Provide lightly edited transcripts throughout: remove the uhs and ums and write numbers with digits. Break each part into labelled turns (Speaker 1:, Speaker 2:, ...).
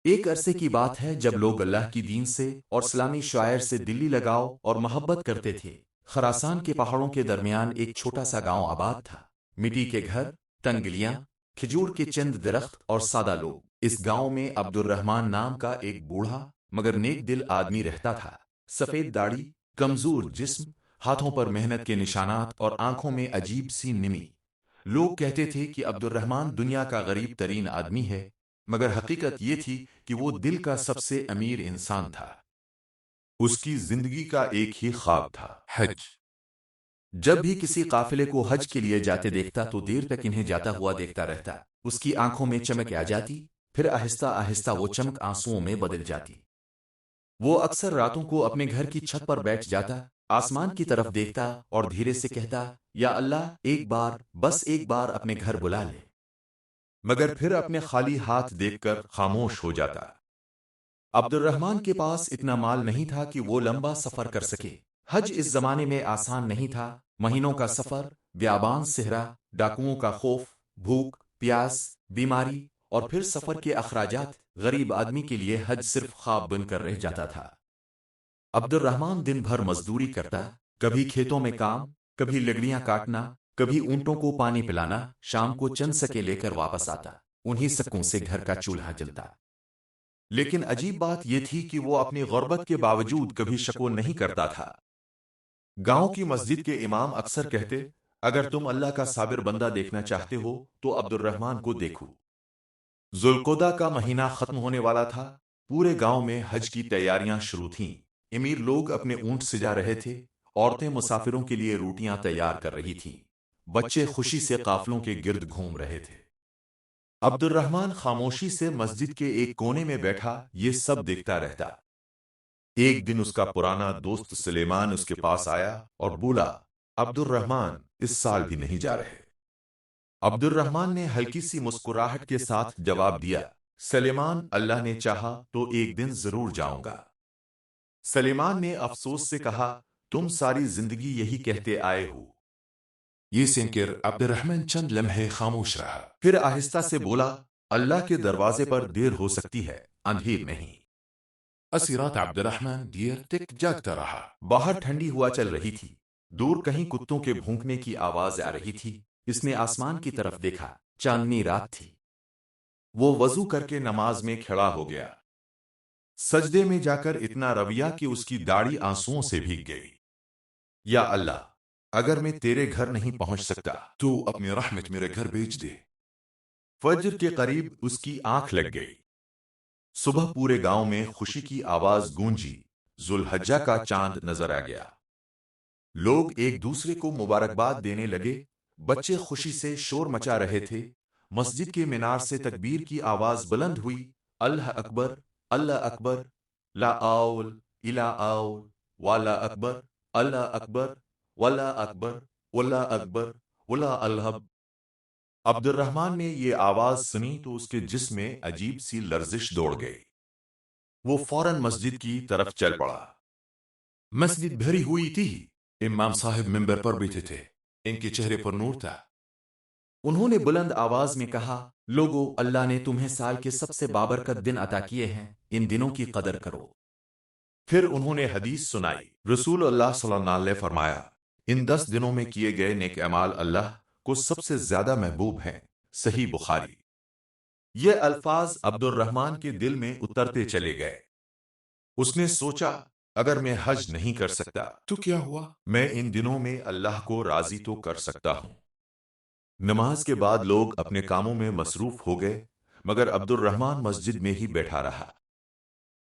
Speaker 1: ایک عرصے کی بات ہے جب لوگ اللہ کی دین سے اور اسلامی شاعر سے دلی لگاؤ اور محبت کرتے تھے۔ خراسان کے پہاڑوں کے درمیان ایک چھوٹا سا گاؤں آباد تھا۔ مٹی کے گھر، تنگلیاں، کھجور کے چند درخت اور سادہ لوگ۔ اس گاؤں میں عبد الرحمن نام کا ایک بوڑھا مگر نیک دل آدمی رہتا تھا۔ سفید داڑھی، کمزور جسم، ہاتھوں پر محنت کے نشانات اور آنکھوں میں عجیب سی نمی۔ لوگ کہتے تھے کہ عبد الرحمن دنیا کا غریب ترین آدمی ہے، مگر حقیقت یہ تھی کہ وہ دل کا سب سے امیر انسان تھا۔ اس کی زندگی کا ایک ہی خواب تھا، حج۔ جب بھی کسی قافلے کو حج کے لیے جاتے دیکھتا تو دیر تک انہیں جاتا ہوا دیکھتا رہتا۔ اس کی آنکھوں میں چمک آ جاتی، پھر آہستہ آہستہ وہ چمک آنسوؤں میں بدل جاتی۔ وہ اکثر راتوں کو اپنے گھر کی چھت پر بیٹھ جاتا، آسمان کی طرف دیکھتا اور دھیرے سے کہتا، یا اللہ، ایک بار، بس ایک بار اپنے گھر بلا لے۔ مگر پھر اپنے خالی ہاتھ دیکھ کر خاموش ہو جاتا۔ عبد الرحمن کے پاس اتنا مال نہیں تھا کہ وہ لمبا سفر کر سکے۔ حج اس زمانے میں آسان نہیں تھا۔ مہینوں کا سفر، بیابان صحرا، ڈاکوؤں کا خوف، بھوک، پیاس، بیماری اور پھر سفر کے اخراجات۔ غریب آدمی کے لیے حج صرف خواب بن کر رہ جاتا تھا۔ عبد الرحمن دن بھر مزدوری کرتا، کبھی کھیتوں میں کام، کبھی لکڑیاں کاٹنا، کبھی اونٹوں کو پانی پلانا۔ شام کو چند سکے لے کر واپس آتا، انہی سکوں سے گھر کا چولہا جلتا۔ لیکن عجیب بات یہ تھی کہ وہ اپنی غربت کے باوجود کبھی شکو نہیں کرتا تھا۔ گاؤں کی مسجد کے امام اکثر کہتے، اگر تم اللہ کا صابر بندہ دیکھنا چاہتے ہو تو عبد الرحمن کو دیکھو۔ ذوالقعدہ کا مہینہ ختم ہونے والا تھا، پورے گاؤں میں حج کی تیاریاں شروع تھیں۔ امیر لوگ اپنے اونٹ سجا رہے تھے، عورتیں مسافروں کے لیے روٹیاں تیار کر رہی تھیں، بچے خوشی سے قافلوں کے گرد گھوم رہے تھے۔ عبد الرحمن خاموشی سے مسجد کے ایک کونے میں بیٹھا یہ سب دیکھتا رہتا۔ ایک دن اس کا پرانا دوست سلیمان اس کے پاس آیا اور بولا، عبد الرحمن، اس سال بھی نہیں جا رہے؟ عبد الرحمن نے ہلکی سی مسکراہٹ کے ساتھ جواب دیا، سلیمان، اللہ نے چاہا تو ایک دن ضرور جاؤں گا۔ سلیمان نے افسوس سے کہا، تم ساری زندگی یہی کہتے آئے ہو۔ یہ سن کر عبد الرحمن چند لمحے خاموش رہا، پھر آہستہ سے بولا، اللہ کے دروازے پر دیر ہو سکتی ہے، اندھیر نہیں۔ اسی رات عبد الرحمن دیر تک جاگتا رہا۔ باہر ٹھنڈی ہوا چل رہی تھی، دور کہیں کتوں کے بھونکنے کی آواز آ رہی تھی۔ اس نے آسمان کی طرف دیکھا، چاندنی رات تھی۔ وہ وضو کر کے نماز میں کھڑا ہو گیا، سجدے میں جا کر اتنا رویا کہ اس کی داڑھی آنسوؤں سے بھیگ گئی۔ یا اللہ، اگر میں تیرے گھر نہیں پہنچ سکتا تو اپنی رحمت میرے گھر بھیج دے۔ فجر کے قریب اس کی آنکھ لگ گئی۔ صبح پورے گاؤں میں خوشی کی آواز گونجی، ذوالحجہ کا چاند نظر آ گیا۔ لوگ ایک دوسرے کو مبارکباد دینے لگے، بچے خوشی سے شور مچا رہے تھے۔ مسجد کے مینار سے تکبیر کی آواز بلند ہوئی، اللہ اکبر، اللہ اکبر، لا آول الا آول، والا اکبر، اللہ اکبر، واللہ اکبر، واللہ اکبر، واللہ الحب۔ عبد الرحمن نے یہ آواز سنی تو اس کے جسم میں عجیب سی لرزش دوڑ گئی۔ وہ فوراً مسجد کی طرف چل پڑا۔ مسجد بھری ہوئی تھی، امام صاحب منبر پر بیٹھے تھے، ان کے چہرے پر نور تھا۔ انہوں نے بلند آواز میں کہا، لوگو، اللہ نے تمہیں سال کے سب سے بابرکت دن عطا کیے ہیں، ان دنوں کی قدر کرو۔ پھر انہوں نے حدیث سنائی۔ رسول اللہ صلی اللہ علیہ وسلم فرمایا، ان 10 دنوں میں کیے گئے نیک اعمال اللہ کو سب سے زیادہ محبوب ہیں۔ صحیح بخاری۔ یہ الفاظ عبد الرحمن کے دل میں اترتے چلے گئے۔ اس نے سوچا، اگر میں حج نہیں کر سکتا تو کیا ہوا، میں ان دنوں میں اللہ کو راضی تو کر سکتا ہوں۔ نماز کے بعد لوگ اپنے کاموں میں مصروف ہو گئے، مگر عبد الرحمن مسجد میں ہی بیٹھا رہا۔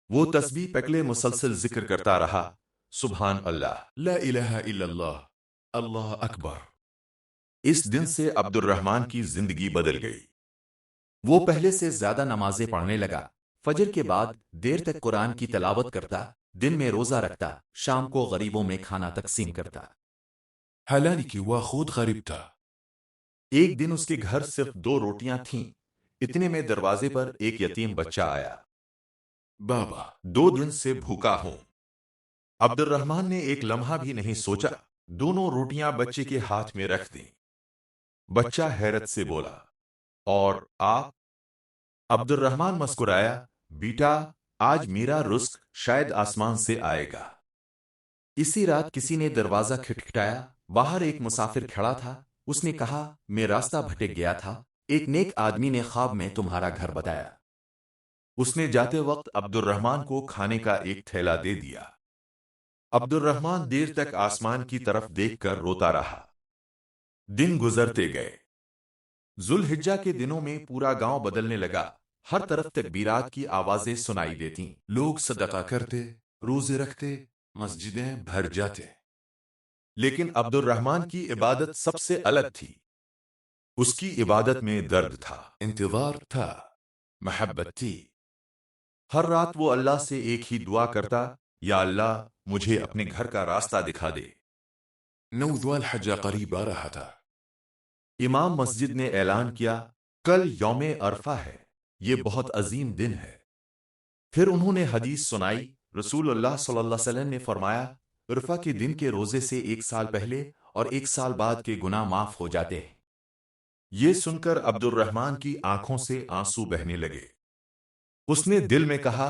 Speaker 1: وہ تسبیح پکلے مسلسل ذکر کرتا رہا، سبحان اللہ، لا الہ الا اللہ، اللہ اکبر۔ اس دن سے عبد الرحمن کی زندگی بدل گئی۔ وہ پہلے سے زیادہ نمازیں پڑھنے لگا، فجر کے بعد دیر تک قرآن کی تلاوت کرتا، دن میں روزہ رکھتا، شام کو غریبوں میں کھانا تقسیم کرتا۔ حالانکہ وہ خود غریب تھا۔ ایک دن اس کے گھر صرف 2 روٹیاں تھیں، اتنے میں دروازے پر ایک یتیم بچہ آیا۔ بابا، 2 دن سے بھوکا ہوں۔ عبد الرحمن نے ایک لمحہ بھی نہیں سوچا، دونوں روٹیاں بچے کے ہاتھ میں رکھ دیں۔ بچہ حیرت سے بولا، اور آپ؟ عبد الرحمن مسکرایا، بیٹا آج میرا رزق شاید آسمان سے آئے گا۔ اسی رات کسی نے دروازہ کھٹکھٹایا، باہر ایک مسافر کھڑا تھا۔ اس نے کہا میں راستہ بھٹک گیا تھا، ایک نیک آدمی نے خواب میں تمہارا گھر بتایا۔ اس نے جاتے وقت عبد الرحمن کو کھانے کا ایک تھیلا دے دیا۔ عبد الرحمن دیر تک آسمان کی طرف دیکھ کر روتا رہا۔ دن گزرتے گئے۔ ذوالحجہ کے دنوں میں پورا گاؤں بدلنے لگا، ہر طرف تکبیرات کی آوازیں سنائی دیتیں، لوگ صدقہ کرتے، روزے رکھتے، مسجدیں بھر جاتے۔ لیکن عبد الرحمن کی عبادت سب سے الگ تھی۔ اس کی عبادت میں درد تھا، انتظار تھا، محبت تھی۔ ہر رات وہ اللہ سے ایک ہی دعا کرتا، یا اللہ مجھے اپنے گھر کا راستہ دکھا دے۔ ذوالحجہ قریب آ رہا تھا۔ امام مسجد نے اعلان کیا، کل یوم عرفہ ہے، یہ بہت عظیم دن ہے۔ پھر انہوں نے حدیث سنائی، رسول اللہ صلی اللہ علیہ وسلم نے فرمایا، عرفہ کے دن کے روزے سے 1 سال پہلے اور 1 سال بعد کے گناہ معاف ہو جاتے ہیں۔ یہ سن کر عبد الرحمن کی آنکھوں سے آنسو بہنے لگے۔ اس نے دل میں کہا،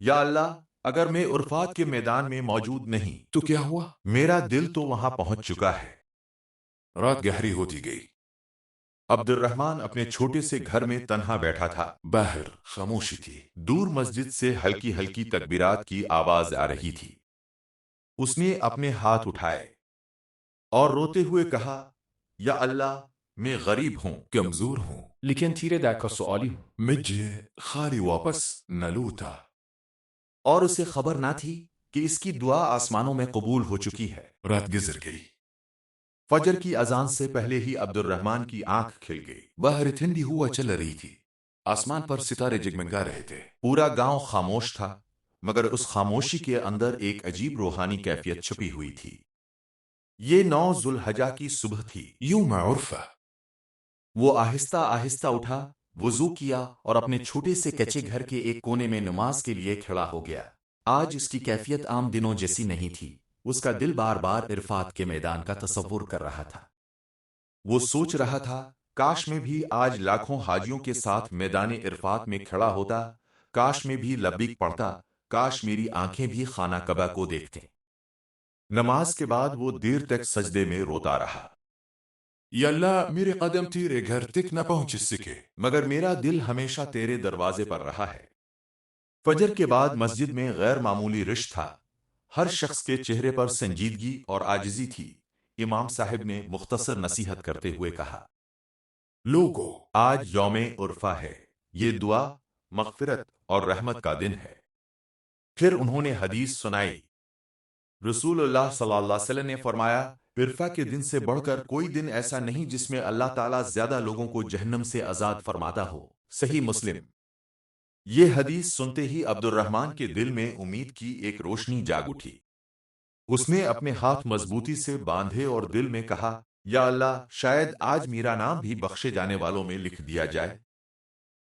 Speaker 1: یا اللہ اگر میں عرفات کے میدان میں موجود نہیں تو کیا ہوا؟ میرا دل تو وہاں پہنچ چکا ہے۔ رات گہری ہوتی گئی۔ عبد الرحمن اپنے چھوٹے سے گھر میں تنہا بیٹھا تھا، باہر خاموشی تھی، دور مسجد سے ہلکی ہلکی تکبیرات کی آواز آ رہی تھی۔ اس نے اپنے ہاتھ اٹھائے اور روتے ہوئے کہا، یا اللہ میں غریب ہوں، کمزور ہوں، لیکن تیرے دیا کا سوالی ہوں، مجھے خالی واپس نہ لوٹا۔ اور اسے خبر نہ تھی کہ اس کی دعا آسمانوں میں قبول ہو چکی ہے۔ رات گزر گئی۔ فجر کی اذان سے پہلے ہی عبد الرحمن کی آنکھ کھل گئی۔ باہر ٹھنڈی ہوا چل رہی تھی، آسمان پر ستارے جگمگا رہے تھے۔ پورا گاؤں خاموش تھا، مگر اس خاموشی کے اندر ایک عجیب روحانی کیفیت چھپی ہوئی تھی۔ یہ 9 ذوالحجہ کی صبح تھی، یوم عرفہ۔ وہ آہستہ آہستہ اٹھا، وضو کیا اور اپنے چھوٹے سے کچے گھر کے ایک کونے میں نماز کے لیے کھڑا ہو گیا۔ آج اس کی کیفیت عام دنوں جیسی نہیں تھی، اس کا دل بار بار عرفات کے میدان کا تصور کر رہا تھا۔ وہ سوچ رہا تھا، کاش میں بھی آج لاکھوں حاجیوں کے ساتھ میدان عرفات میں کھڑا ہوتا، کاش میں بھی لبیک پڑھتا، کاش میری آنکھیں بھی خانہ کعبہ کو دیکھتے۔ نماز کے بعد وہ دیر تک سجدے میں روتا رہا، یا اللہ میرے قدم تیرے گھر تک نہ پہنچ سکے، مگر میرا دل ہمیشہ تیرے دروازے پر رہا ہے۔ فجر کے بعد مسجد میں غیر معمولی رش تھا، ہر شخص کے چہرے پر سنجیدگی اور عاجزی تھی۔ امام صاحب نے مختصر نصیحت کرتے ہوئے کہا، لوگو آج یوم عرفہ ہے، یہ دعا، مغفرت اور رحمت کا دن ہے۔ پھر انہوں نے حدیث سنائی، رسول اللہ صلی اللہ علیہ وسلم نے فرمایا، عرفہ کے دن سے بڑھ کر کوئی دن ایسا نہیں جس میں اللہ تعالیٰ زیادہ لوگوں کو جہنم سے آزاد فرماتا ہو۔ صحیح مسلم۔ یہ حدیث سنتے ہی عبد الرحمن کے دل میں امید کی ایک روشنی جاگ اٹھی۔ اس نے اپنے ہاتھ مضبوطی سے باندھے اور دل میں کہا، یا اللہ شاید آج میرا نام بھی بخشے جانے والوں میں لکھ دیا جائے۔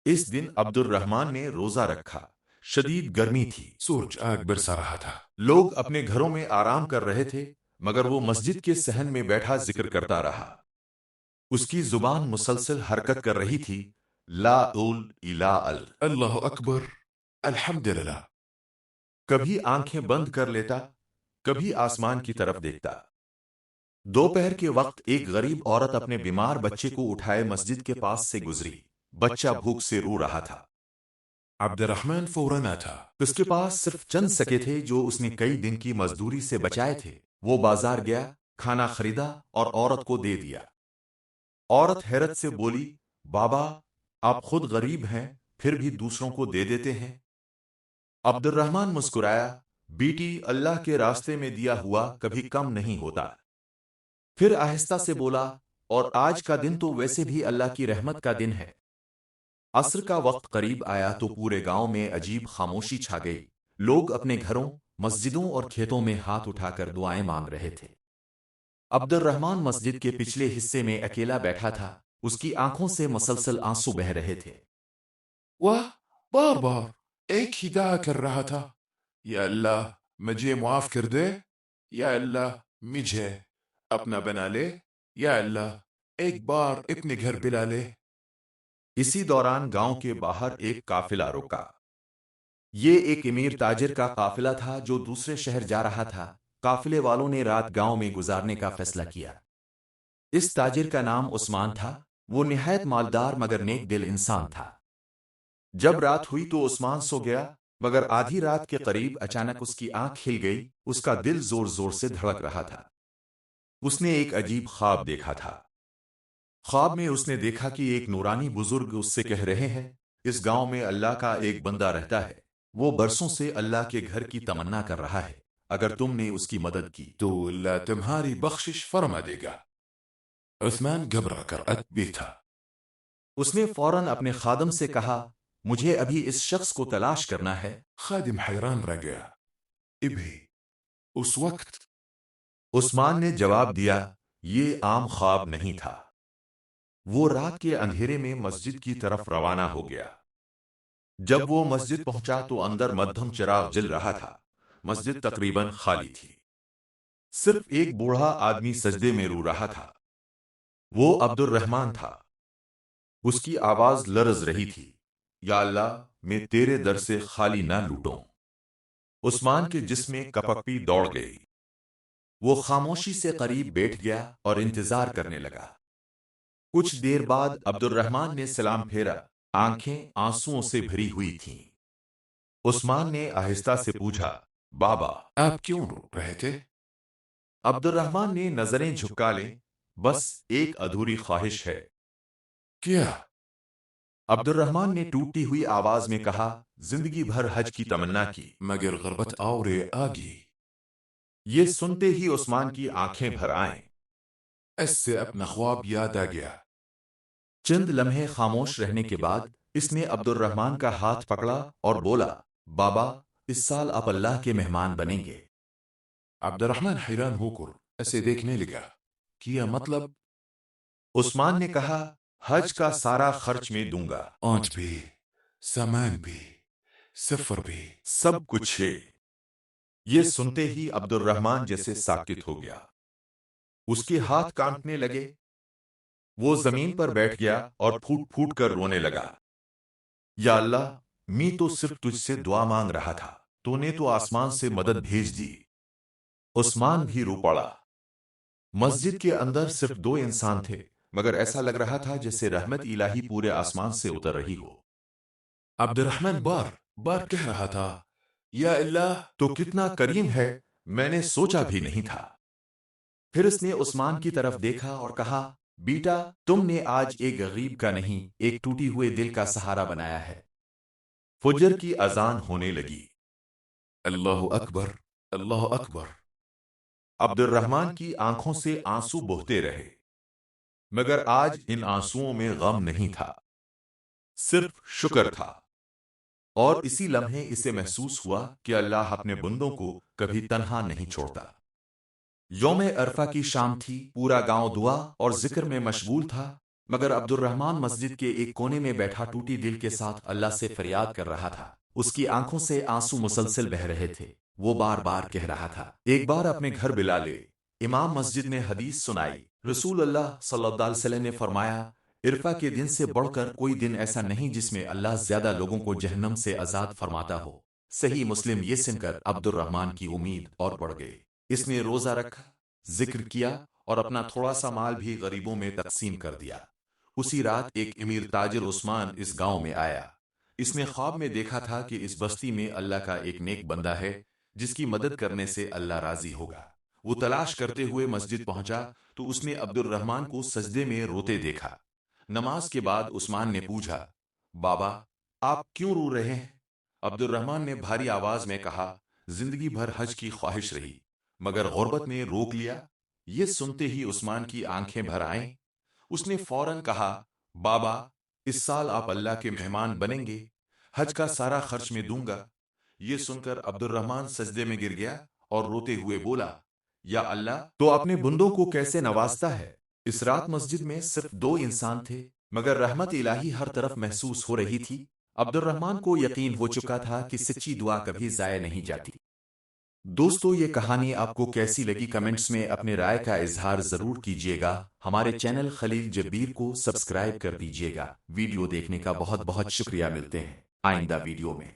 Speaker 1: اس دن عبد الرحمن نے روزہ رکھا، شدید گرمی تھی، سورج آگ برسا رہا تھا، لوگ اپنے گھروں میں آرام کر رہے تھے، مگر وہ مسجد کے صحن میں بیٹھا ذکر کرتا رہا۔ اس کی زبان مسلسل حرکت کر رہی تھی، لا الہ اللہ اکبر، الحمدللہ۔ کبھی آنکھیں بند کر لیتا، کبھی آسمان کی طرف دیکھتا۔ دوپہر کے وقت ایک غریب عورت اپنے بیمار بچے کو اٹھائے مسجد کے پاس سے گزری، بچہ بھوک سے رو رہا تھا۔ عبد الرحمن فوراً تھا، اس کے پاس صرف چند سکے تھے جو اس نے کئی دن کی مزدوری سے بچائے تھے۔ وہ بازار گیا، کھانا خریدا اور عورت کو دے دیا۔ عورت حیرت سے بولی، بابا آپ خود غریب ہیں پھر بھی دوسروں کو دے دیتے ہیں؟ عبد الرحمن مسکرایا، بیٹی اللہ کے راستے میں دیا ہوا کبھی کم نہیں ہوتا۔ پھر آہستہ سے بولا، اور آج کا دن تو ویسے بھی اللہ کی رحمت کا دن ہے۔ عصر کا وقت قریب آیا تو پورے گاؤں میں عجیب خاموشی چھا گئی، لوگ اپنے گھروں، مسجدوں اور کھیتوں میں ہاتھ اٹھا کر دعائیں مانگ رہے تھے۔ عبد الرحمن مسجد کے پچھلے حصے میں اکیلا بیٹھا تھا، اس کی آنکھوں سے مسلسل آنسو بہہ رہے تھے۔ وہ بار بار ایک ہی دعا کر رہا تھا، یا اللہ مجھے معاف کر دے، یا اللہ مجھے اپنا بنا لے، یا اللہ ایک بار اپنے گھر بلا لے۔ اسی دوران گاؤں کے باہر ایک قافلہ رکا۔ یہ ایک امیر تاجر کا قافلہ تھا جو دوسرے شہر جا رہا تھا۔ قافلے والوں نے رات گاؤں میں گزارنے کا فیصلہ کیا۔ اس تاجر کا نام عثمان تھا۔ وہ نہایت مالدار مگر نیک دل انسان تھا۔ جب رات ہوئی تو عثمان سو گیا، مگر آدھی رات کے قریب اچانک اس کی آنکھ کھل گئی۔ اس کا دل زور زور سے دھڑک رہا تھا۔ اس نے ایک عجیب خواب دیکھا تھا۔ خواب میں اس نے دیکھا کہ ایک نورانی بزرگ اس سے کہہ رہے ہیں، اس گاؤں میں اللہ کا ایک بندہ رہتا ہے۔ وہ برسوں سے اللہ کے گھر کی تمنا کر رہا ہے۔ اگر تم نے اس کی مدد کی
Speaker 2: تو اللہ تمہاری بخشش فرما دے گا۔ عثمان گھبرا کر بھی تھا۔
Speaker 1: اس نے فوراً اپنے خادم سے کہا، مجھے ابھی اس شخص کو تلاش کرنا ہے۔
Speaker 2: خادم حیران رہ گیا۔ ابھی اس وقت
Speaker 1: عثمان نے جواب دیا، یہ عام خواب نہیں تھا۔ وہ رات کے اندھیرے میں مسجد کی طرف روانہ ہو گیا۔ جب وہ مسجد پہنچا تو اندر مدھم چراغ جل رہا تھا۔ مسجد تقریباً خالی تھی۔ صرف ایک بوڑھا آدمی سجدے میں رو رہا تھا۔ وہ عبد الرحمن تھا۔ اس کی آواز لرز رہی تھی، یا اللہ، میں تیرے در سے خالی نہ لوٹوں۔ عثمان کے جسم میں کپکپی دوڑ گئی۔ وہ خاموشی سے قریب بیٹھ گیا اور انتظار کرنے لگا۔ کچھ دیر بعد عبد الرحمن نے سلام پھیرا۔ آنکھیں آنسوؤں سے بھری ہوئی تھیں۔ عثمان نے آہستہ سے پوچھا، بابا،
Speaker 2: آپ کیوں رو رہے تھے؟
Speaker 1: عبد الرحمن نے نظریں جھکا لیں، بس ایک ادھوری خواہش ہے۔
Speaker 2: کیا؟
Speaker 1: عبد الرحمن نے ٹوٹتی ہوئی آواز میں کہا، زندگی بھر حج کی تمنا کی
Speaker 2: مگر غربت اور آگی۔
Speaker 1: یہ سنتے ہی عثمان کی آنکھیں بھر آئیں۔
Speaker 2: اس سے اپنا خواب یاد آ گیا۔
Speaker 1: چند لمحے خاموش رہنے کے بعد اس نے عبد الرحمن کا ہاتھ پکڑا اور بولا، بابا، اس سال آپ اللہ کے مہمان بنیں گے۔
Speaker 2: عبد الرحمن حیران ہو کر اسے دیکھنے لگا۔ کیا مطلب؟
Speaker 1: عثمان نے کہا، حج کا سارا خرچ میں دوں گا۔
Speaker 2: اونٹ بھی، سامان بھی، سفر بھی،
Speaker 1: سب کچھ ہے۔ یہ سنتے ہی عبد الرحمن جیسے ساکت ہو گیا۔ اس کے ہاتھ کانپنے لگے۔ وہ زمین پر بیٹھ گیا اور پھوٹ پھوٹ کر رونے لگا۔ یا اللہ، میں تو صرف تجھ سے دعا مانگ رہا تھا، تو نے تو آسمان سے مدد بھیج دی۔ عثمان بھی رو پڑا۔ مسجد کے اندر صرف دو انسان تھے، مگر ایسا لگ رہا تھا جیسے رحمت الہی پورے آسمان سے اتر رہی ہو۔
Speaker 2: عبد الرحمن بار بار کہہ رہا تھا، یا اللہ،
Speaker 1: تو کتنا کریم ہے، میں نے سوچا بھی نہیں تھا۔ پھر اس نے عثمان کی طرف دیکھا اور کہا، بیٹا، تم نے آج ایک غریب کا نہیں، ایک ٹوٹی ہوئے دل کا سہارا بنایا ہے۔ فجر کی اذان ہونے لگی۔
Speaker 2: اللہ اکبر، اللہ اکبر۔
Speaker 1: عبد الرحمن کی آنکھوں سے آنسو بہتے رہے، مگر آج ان آنسوؤں میں غم نہیں تھا، صرف شکر تھا۔ اور اسی لمحے اسے محسوس ہوا کہ اللہ اپنے بندوں کو کبھی تنہا نہیں چھوڑتا۔ یوم عرفہ کی شام تھی۔ پورا گاؤں دعا اور ذکر میں مشغول تھا، مگر عبد الرحمن مسجد کے ایک کونے میں بیٹھا ٹوٹی دل کے ساتھ اللہ سے فریاد کر رہا تھا۔ اس کی آنکھوں سے آنسو مسلسل بہہ رہے تھے۔ وہ بار بار کہہ رہا تھا، ایک بار اپنے گھر بلا لے۔ امام مسجد نے حدیث سنائی۔ رسول اللہ صلی اللہ علیہ وسلم نے فرمایا، عرفہ کے دن سے بڑھ کر کوئی دن ایسا نہیں جس میں اللہ زیادہ لوگوں کو جہنم سے آزاد فرماتا ہو۔ صحیح مسلم۔ یہ سن کر عبد الرحمن کی امید اور بڑھ گئی۔ اس نے روزہ رکھا، ذکر کیا اور اپنا تھوڑا سا مال بھی غریبوں میں تقسیم کر دیا۔ اسی رات ایک امیر تاجر عثمان اس گاؤں میں آیا۔ اس نے خواب میں دیکھا تھا کہ اس بستی میں اللہ کا ایک نیک بندہ ہے جس کی مدد کرنے سے اللہ راضی ہوگا۔ وہ تلاش کرتے ہوئے مسجد پہنچا تو اس نے عبد الرحمن کو سجدے میں روتے دیکھا۔ نماز کے بعد عثمان نے پوچھا، بابا، آپ کیوں رو رہے ہیں؟ عبد الرحمن نے بھاری آواز میں کہا، زندگی بھر حج کی خواہش رہی، مگر غربت نے روک لیا۔ یہ سنتے ہی عثمان کی آنکھیں بھر آئیں۔ اس نے فوراً کہا، بابا، اس سال آپ اللہ کے مہمان بنیں گے، حج کا سارا خرچ میں دوں گا۔ یہ سن کر عبد الرحمن سجدے میں گر گیا اور روتے ہوئے بولا، یا اللہ، تو اپنے بندوں کو کیسے نوازتا ہے۔ اس رات مسجد میں صرف دو انسان تھے، مگر رحمت الہی ہر طرف محسوس ہو رہی تھی۔ عبد الرحمن کو یقین ہو چکا تھا کہ سچی دعا کبھی ضائع نہیں جاتی۔ دوستو، یہ کہانی آپ کو کیسی لگی کمنٹس میں اپنے رائے کا اظہار ضرور کیجیے گا۔ ہمارے چینل خلیل جبیر کو سبسکرائب کر دیجیے گا۔ ویڈیو دیکھنے کا بہت بہت شکریہ۔ ملتے ہیں آئندہ ویڈیو میں۔